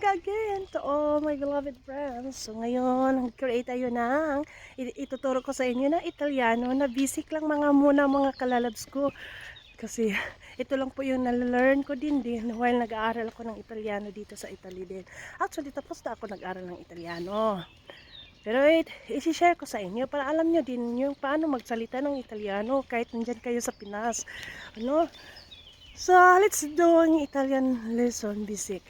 umaga again to all my beloved friends. So ngayon, create tayo ng ituturo ko sa inyo na Italiano na basic lang mga kalalabs ko. Kasi ito lang po yung nalalearn ko din while nag-aaral ako ng Italiano dito sa Italy din. Actually, tapos na ako nag-aaral ng Italiano. Pero isi-share ko sa inyo para alam nyo din yung paano magsalita ng Italiano kahit nandyan kayo sa Pinas. Ano? So, let's do ang Italian lesson basic.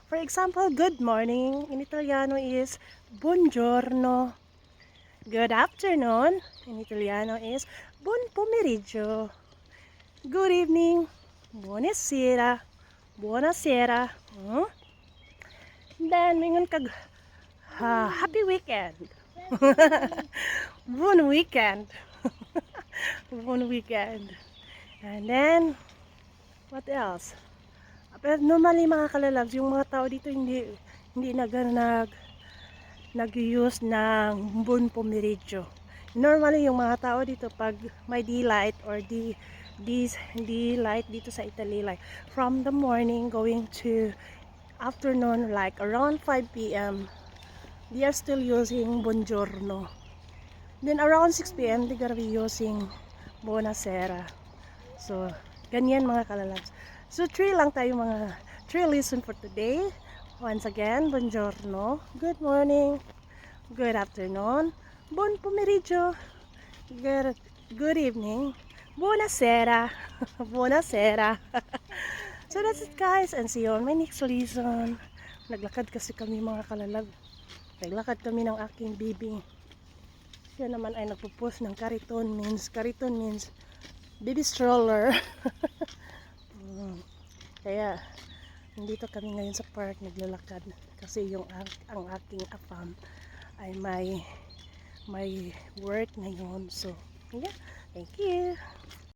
For example, good morning in Italiano is buongiorno. Good afternoon in Italiano is buon pomeriggio. Good evening, buonasera. Buonasera. Then, mingon kag happy weekend. Buon weekend. Buon weekend. And then, what else? Pero normally mga kalalabs, yung mga tao dito hindi nag-use ng buon pomeriggio. Normally yung mga tao dito pag may daylight or daylight dito sa Italy, like from the morning going to afternoon, like around 5 p.m. they are still using buongiorno. Then around 6 p.m. they gonna be using buonasera. So ganyan mga kalalabs. So 3 lesson for today. Once again, buongiorno, good morning, good afternoon, buon pomeriggio, good evening, buonasera, buonasera. So that's it guys, and see you on my next lesson. Naglakad kasi kami mga kalalab. Naglakad kami ng aking baby. Siya naman ay nagpo-post ng kariton means baby stroller. Kaya nandito kami ngayon sa park naglalakad kasi ang aking apam ay may work ngayon. So yeah, thank you.